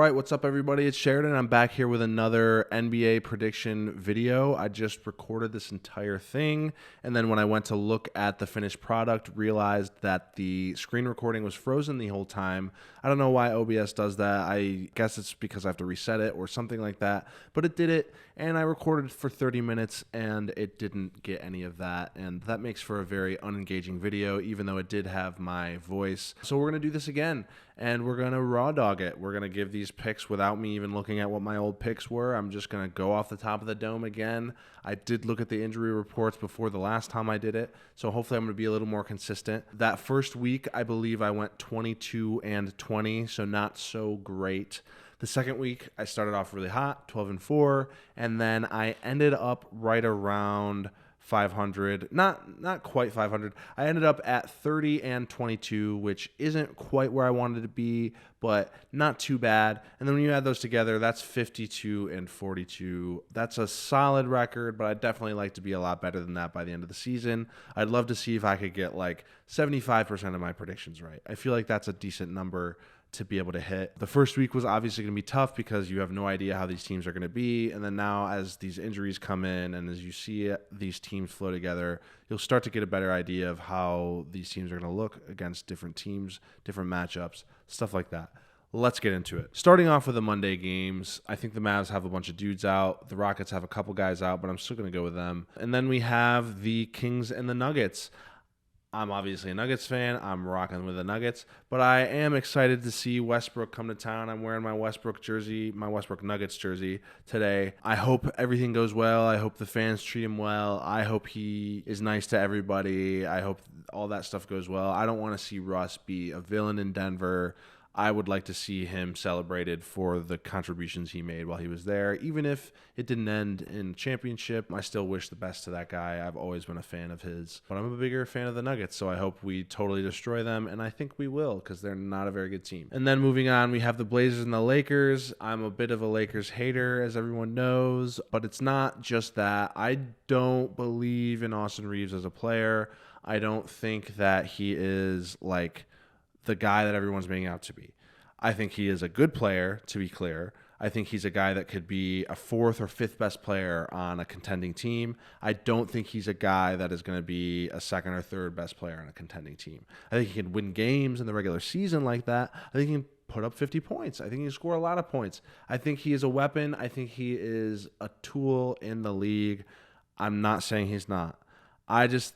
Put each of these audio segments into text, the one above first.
right, what's up, everybody? It's Sheridan. I'm back here with another NBA prediction video. I just recorded this entire thing, and then when I went to look at the finished product, realized that the screen recording was frozen the whole time. I don't know why OBS does that. I guess it's because I have to reset it or something like that, but it did it, and I recorded for 30 minutes, and it didn't get any of that, and that makes for a very unengaging video, even though it did have my voice. So we're going to do this again, and we're going to raw dog it. We're going to give these picks without me even looking at what my old picks were. I'm just going to go off the top of the dome again. I did look at the injury reports before the last time I did it, so hopefully I'm going to be a little more consistent. That first week, I believe I went 22-20, so not so great. The second week, I started off really hot, 12-4, and then I ended up right around 500, not quite 500. I ended up at 30-22, which isn't quite where I wanted to be, but not too bad. And then when you add those together, that's 52-42. That's a solid record, but I'd definitely like to be a lot better than that by the end of the season. I'd love to see if I could get like 75% of my predictions right. I feel like that's a decent number to be able to hit. The first week was obviously going to be tough because you have no idea how these teams are going to be. And then now as these injuries come in and as you see these teams flow together, you'll start to get a better idea of how these teams are going to look against different teams, different matchups, stuff like that. Let's get into it. Starting off with the Monday games, I think the Mavs have a bunch of dudes out. The Rockets have a couple guys out, but I'm still going to go with them. And then we have the Kings and the Nuggets. I'm obviously a Nuggets fan. I'm rocking with the Nuggets, but I am excited to see Westbrook come to town. I'm wearing my Westbrook jersey, my Westbrook Nuggets jersey today. I hope everything goes well. I hope the fans treat him well. I hope he is nice to everybody. I hope all that stuff goes well. I don't want to see Russ be a villain in Denver. I would like to see him celebrated for the contributions he made while he was there. Even if it didn't end in championship, I still wish the best to that guy. I've always been a fan of his. But I'm a bigger fan of the Nuggets, so I hope we totally destroy them, and I think we will because they're not a very good team. And then moving on, we have the Blazers and the Lakers. I'm a bit of a Lakers hater, as everyone knows, but it's not just that. I don't believe in Austin Reeves as a player. I don't think that he is like the guy that everyone's making out to be. I think he is a good player, to be clear. I think he's a guy that could be a fourth or fifth best player on a contending team. I don't think he's a guy that is going to be a second or third best player on a contending team. I think he can win games in the regular season like that. I think he can put up 50 points. I think he can score a lot of points. I think he is a weapon. I think he is a tool in the league. I'm not saying he's not. I just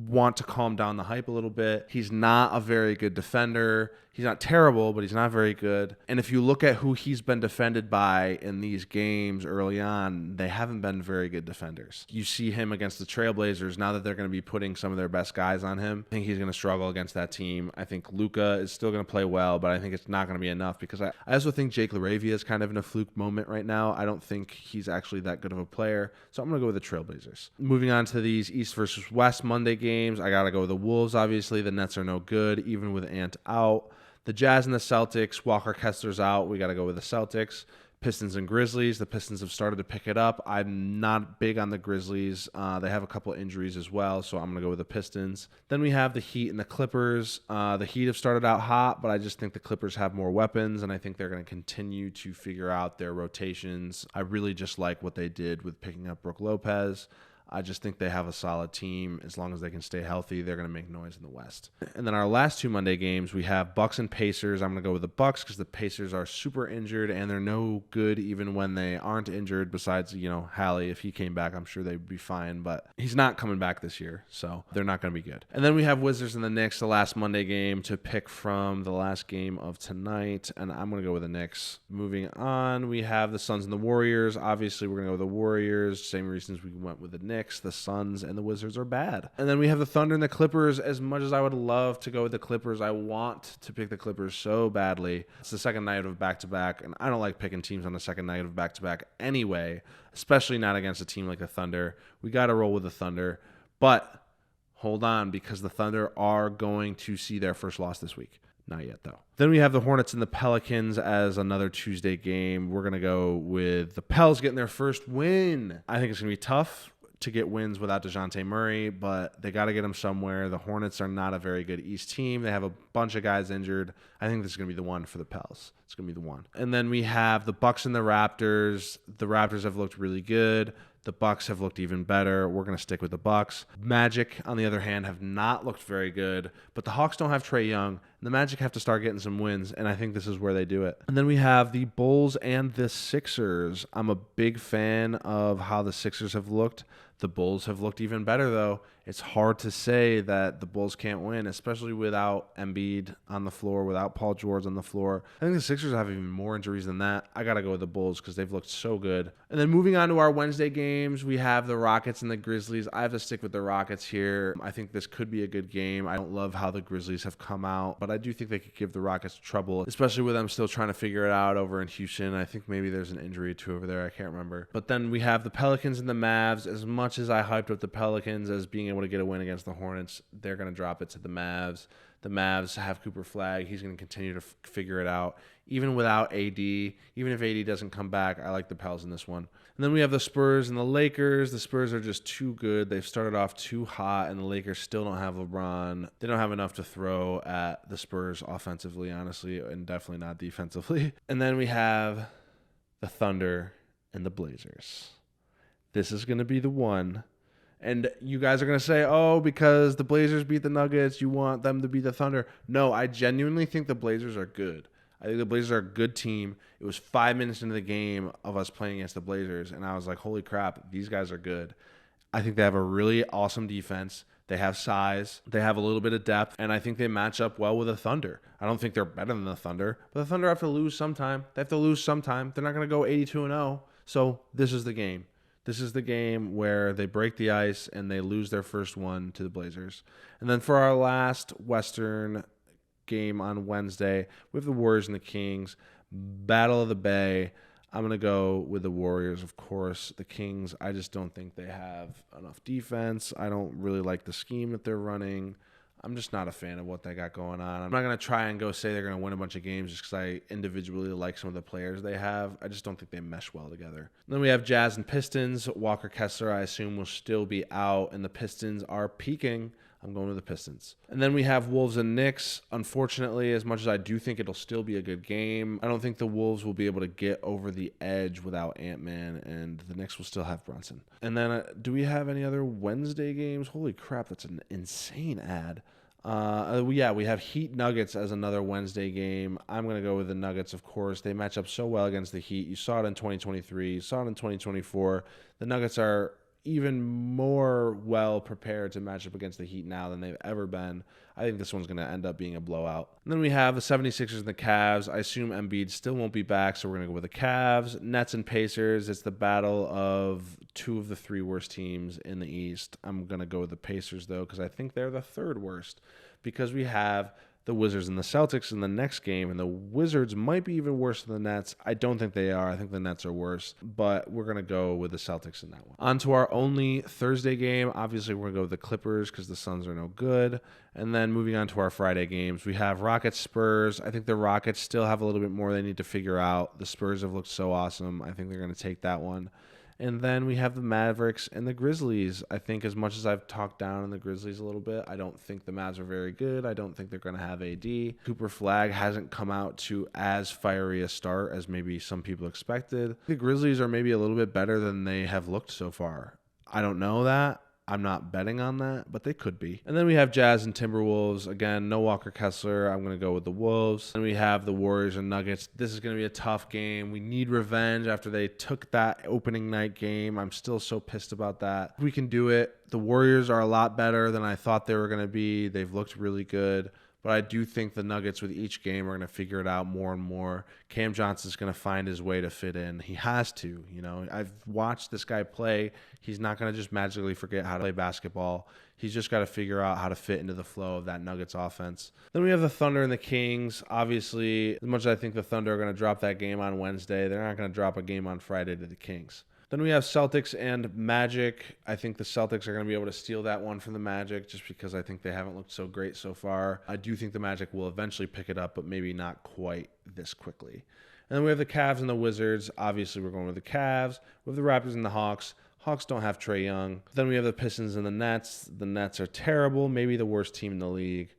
want to calm down the hype a little bit. He's not a very good defender. He's not terrible, but he's not very good. And if you look at who he's been defended by in these games early on, they haven't been very good defenders. You see him against the Trailblazers, now that they're going to be putting some of their best guys on him. I think he's going to struggle against that team. I think Luka is still going to play well, but I think it's not going to be enough because I also think Jake LaRavia is kind of in a fluke moment right now. I don't think he's actually that good of a player, so I'm going to go with the Trailblazers. Moving on to these East versus West Monday games, I got to go with the Wolves, obviously. The Nets are no good, even with Ant out. The Jazz and the Celtics, Walker Kessler's out. We got to go with the Celtics. Pistons and Grizzlies. The Pistons have started to pick it up. I'm not big on the Grizzlies. They have a couple injuries as well, so I'm going to go with the Pistons. Then we have the Heat and the Clippers. The Heat have started out hot, but I just think the Clippers have more weapons, and I think they're going to continue to figure out their rotations. I really just like what they did with picking up Brook Lopez. I just think they have a solid team. As long as they can stay healthy, they're going to make noise in the West. And then our last two Monday games, we have Bucks and Pacers. I'm going to go with the Bucks because the Pacers are super injured, and they're no good even when they aren't injured. Besides, Hallie, if he came back, I'm sure they'd be fine. But he's not coming back this year, so they're not going to be good. And then we have Wizards and the Knicks, the last Monday game to pick from the last game of tonight, and I'm going to go with the Knicks. Moving on, we have the Suns and the Warriors. Obviously, we're going to go with the Warriors. Same reasons we went with the Knicks. The Suns and the Wizards are bad. And then we have the Thunder and the Clippers. As much as I would love to go with the Clippers, I want to pick the Clippers so badly. It's the second night of back-to-back, and I don't like picking teams on the second night of back-to-back anyway, especially not against a team like the Thunder. We got to roll with the Thunder. But hold on, because the Thunder are going to see their first loss this week. Not yet, though. Then we have the Hornets and the Pelicans as another Tuesday game. We're going to go with the Pels getting their first win. I think it's going to be tough to get wins without DeJounte Murray, but they got to get him somewhere. The Hornets are not a very good East team. They have a bunch of guys injured. I think this is going to be the one for the Pels. It's going to be the one. And then we have the Bucks and the Raptors. The Raptors have looked really good. The Bucks have looked even better. We're going to stick with the Bucks. Magic, on the other hand, have not looked very good, but the Hawks don't have Trae Young, and the Magic have to start getting some wins, and I think this is where they do it. And then we have the Bulls and the Sixers. I'm a big fan of how the Sixers have looked. The Bulls have looked even better, though. It's hard to say that the Bulls can't win, especially without Embiid on the floor, without Paul George on the floor. I think the Sixers have even more injuries than that. I got to go with the Bulls because they've looked so good. And then moving on to our Wednesday games, we have the Rockets and the Grizzlies. I have to stick with the Rockets here. I think this could be a good game. I don't love how the Grizzlies have come out, but I do think they could give the Rockets trouble, especially with them still trying to figure it out over in Houston. I think maybe there's an injury or two over there. I can't remember. But then we have the Pelicans and the Mavs. As much as I hyped up the Pelicans as being able to get a win against the Hornets, they're going to drop it to the Mavs. The Mavs have Cooper Flag. He's going to continue to figure it out. Even without AD, even if AD doesn't come back, I like the Pels in this one. And then we have the Spurs and the Lakers. The Spurs are just too good. They've started off too hot, and the Lakers still don't have LeBron. They don't have enough to throw at the Spurs offensively, honestly, and definitely not defensively. And then we have the Thunder and the Blazers. This is going to be the one. And you guys are going to say, oh, because the Blazers beat the Nuggets, you want them to beat the Thunder. No, I genuinely think the Blazers are good. I think the Blazers are a good team. It was 5 minutes into the game of us playing against the Blazers, and I was like, holy crap, these guys are good. I think they have a really awesome defense. They have size. They have a little bit of depth, and I think they match up well with the Thunder. I don't think they're better than the Thunder, but the Thunder have to lose sometime. They have to lose sometime. They're not going to go 82-0. So this is the game. This is the game where they break the ice and they lose their first one to the Blazers. And then for our last Western game on Wednesday, we have the Warriors and the Kings. Battle of the Bay. I'm going to go with the Warriors, of course. The Kings, I just don't think they have enough defense. I don't really like the scheme that they're running. I'm just not a fan of what they got going on. I'm not going to try and go say they're going to win a bunch of games just because I individually like some of the players they have. I just don't think they mesh well together. Then we have Jazz and Pistons. Walker Kessler, I assume, will still be out, and the Pistons are peaking. I'm going with the Pistons. And then we have Wolves and Knicks. Unfortunately, as much as I do think it'll still be a good game, I don't think the Wolves will be able to get over the edge without Ant-Man, and the Knicks will still have Brunson. And then do we have any other Wednesday games? Holy crap, that's an insane ad. We have Heat Nuggets as another Wednesday game. I'm going to go with the Nuggets, of course. They match up so well against the Heat. You saw it in 2023. You saw it in 2024. The Nuggets are even more well prepared to match up against the Heat now than they've ever been. I think this one's going to end up being a blowout. And then we have the 76ers and the Cavs. I assume Embiid still won't be back, so we're going to go with the Cavs. Nets and Pacers. It's the battle of two of the three worst teams in the East. I'm going to go with the Pacers, though, because I think they're the third worst, because we have the Wizards and the Celtics in the next game, and the Wizards might be even worse than the Nets. I don't think they are. I think the Nets are worse, but we're going to go with the Celtics in that one. On to our only Thursday game. Obviously, we're going to go with the Clippers because the Suns are no good. And then moving on to our Friday games, we have Rockets, Spurs. I think the Rockets still have a little bit more they need to figure out. The Spurs have looked so awesome. I think they're going to take that one. And then we have the Mavericks and the Grizzlies. I think as much as I've talked down on the Grizzlies a little bit, I don't think the Mavs are very good. I don't think they're going to have AD. Cooper Flag hasn't come out to as fiery a start as maybe some people expected. The Grizzlies are maybe a little bit better than they have looked so far. I don't know that. I'm not betting on that, but they could be. And then we have Jazz and Timberwolves. Again, no Walker Kessler. I'm going to go with the Wolves. And we have the Warriors and Nuggets. This is going to be a tough game. We need revenge after they took that opening night game. I'm still so pissed about that. We can do it. The Warriors are a lot better than I thought they were going to be. They've looked really good. But I do think the Nuggets with each game are going to figure it out more and more. Cam Johnson's going to find his way to fit in. He has to. You know, I've watched this guy play. He's not going to just magically forget how to play basketball. He's just got to figure out how to fit into the flow of that Nuggets offense. Then we have the Thunder and the Kings. Obviously, as much as I think the Thunder are going to drop that game on Wednesday, they're not going to drop a game on Friday to the Kings. Then we have Celtics and Magic. I think the Celtics are going to be able to steal that one from the Magic just because I think they haven't looked so great so far. I do think the Magic will eventually pick it up, but maybe not quite this quickly. And then we have the Cavs and the Wizards. Obviously, we're going with the Cavs. We have the Raptors and the Hawks. Hawks don't have Trae Young. Then we have the Pistons and the Nets. The Nets are terrible, maybe the worst team in the league.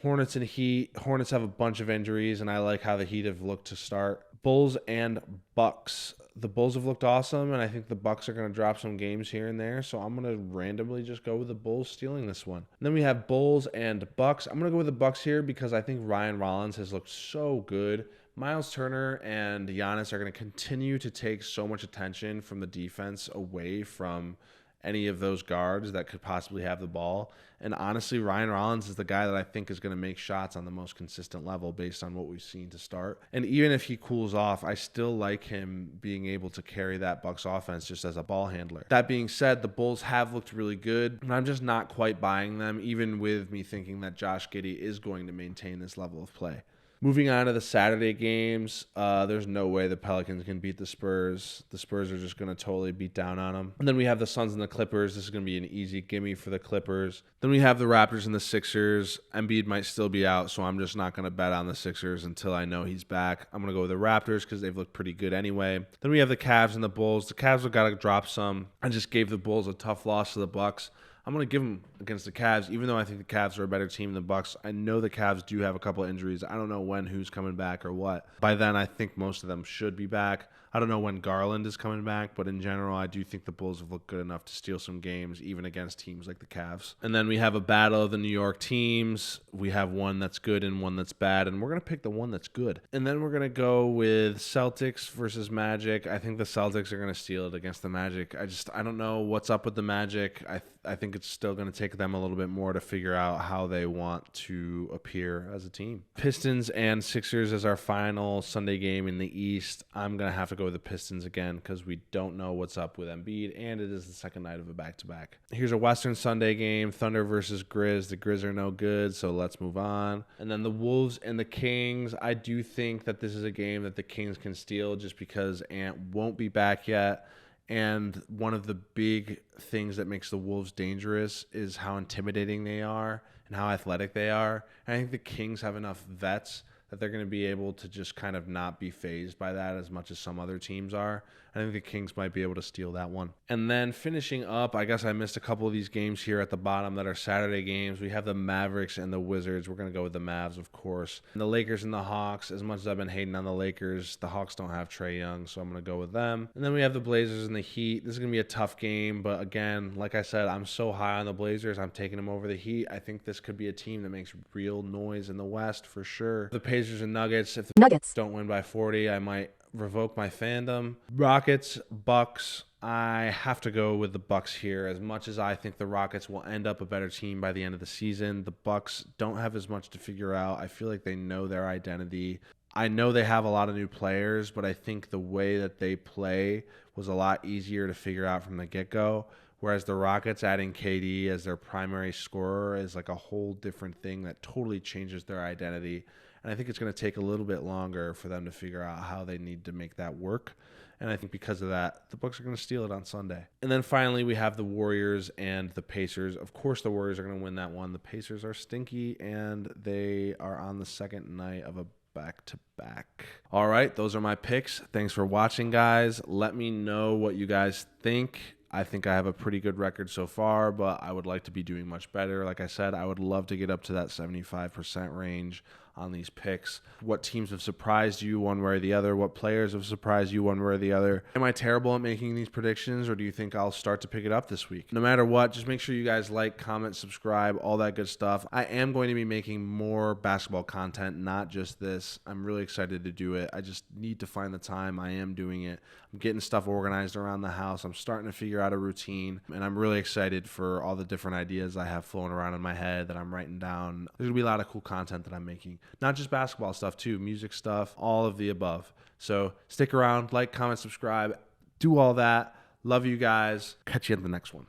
Hornets and Heat. Hornets have a bunch of injuries, and I like how the Heat have looked to start. Bulls and Bucks. The Bulls have looked awesome, and I think the Bucks are going to drop some games here and there, so I'm going to randomly just go with the Bulls stealing this one. And then we have Bulls and Bucks. I'm going to go with the Bucks here because I think Ryan Rollins has looked so good. Miles Turner and Giannis are going to continue to take so much attention from the defense away from any of those guards that could possibly have the ball. And honestly, Ryan Rollins is the guy that I think is going to make shots on the most consistent level based on what we've seen to start. And even if he cools off, I still like him being able to carry that Bucks offense just as a ball handler. That being said, the Bulls have looked really good, and I'm just not quite buying them, even with me thinking that Josh Giddey is going to maintain this level of play. Moving on to the Saturday games, there's no way the Pelicans can beat the Spurs. The Spurs are just going to totally beat down on them. And then we have the Suns and the Clippers. This is going to be an easy gimme for the Clippers. Then we have the Raptors and the Sixers. Embiid might still be out, so I'm just not going to bet on the Sixers until I know he's back. I'm going to go with the Raptors because they've looked pretty good anyway. Then we have the Cavs and the Bulls. The Cavs have got to drop some. I just gave the Bulls a tough loss to the Bucks. I'm going to give them against the Cavs, even though I think the Cavs are a better team than the Bucks. I know the Cavs do have a couple of injuries. I don't know when who's coming back or what. By then, I think most of them should be back. I don't know when Garland is coming back, but in general, I do think the Bulls have looked good enough to steal some games, even against teams like the Cavs. And then we have a battle of the New York teams. We have one that's good and one that's bad, and we're going to pick the one that's good. And then we're going to go with Celtics versus Magic. I think the Celtics are going to steal it against the Magic. I don't know what's up with the Magic. I think it's still going to take them a little bit more to figure out how they want to appear as a team. Pistons and Sixers as our final Sunday game in the East. I'm going to have to go with the Pistons again because we don't know what's up with Embiid, and it is the second night of a back-to-back. Here's a Western Sunday game, Thunder versus Grizz. The Grizz are no good, so let's move on. And then the Wolves and the Kings. I do think that this is a game that the Kings can steal just because Ant won't be back yet. And one of the big things that makes the Wolves dangerous is how intimidating they are and how athletic they are. And I think the Kings have enough vets that they're going to be able to just kind of not be fazed by that as much as some other teams are. I think the Kings might be able to steal that one. And then finishing up, I guess I missed a couple of these games here at the bottom that are Saturday games. We have the Mavericks and the Wizards. We're going to go with the Mavs, of course. And the Lakers and the Hawks. As much as I've been hating on the Lakers, the Hawks don't have Trae Young, so I'm going to go with them. And then we have the Blazers and the Heat. This is going to be a tough game, but again, like I said, I'm so high on the Blazers. I'm taking them over the Heat. I think this could be a team that makes real noise in the West for sure. The Pacers and Nuggets. If the Nuggets don't win by 40, I might revoke my fandom. Rockets, Bucks. I have to go with the Bucks here. As much as I think the Rockets will end up a better team by the end of the season, the Bucks don't have as much to figure out. I feel like they know their identity. I know they have a lot of new players, but I think the way that they play was a lot easier to figure out from the get-go. Whereas the Rockets adding KD as their primary scorer is like a whole different thing that totally changes their identity. And I think it's going to take a little bit longer for them to figure out how they need to make that work. And I think because of that, the Bucks are going to steal it on Sunday. And then finally, we have the Warriors and the Pacers. Of course, the Warriors are going to win that one. The Pacers are stinky, and they are on the second night of a back-to-back. All right, those are my picks. Thanks for watching, guys. Let me know what you guys think. I think I have a pretty good record so far, but I would like to be doing much better. Like I said, I would love to get up to that 75% range on these picks. What teams have surprised you one way or the other? What players have surprised you one way or the other? Am I terrible at making these predictions, or do you think I'll start to pick it up this week? No matter what, just make sure you guys like, comment, subscribe, all that good stuff. I am going to be making more basketball content, not just this. I'm really excited to do it. I just need to find the time. I am doing it. I'm getting stuff organized around the house. I'm starting to figure out a routine, and I'm really excited for all the different ideas I have flowing around in my head that I'm writing down. There's going to be a lot of cool content that I'm making. Not just basketball stuff too, music stuff, all of the above. So stick around, like, comment, subscribe, do all that. Love you guys. Catch you at the next one.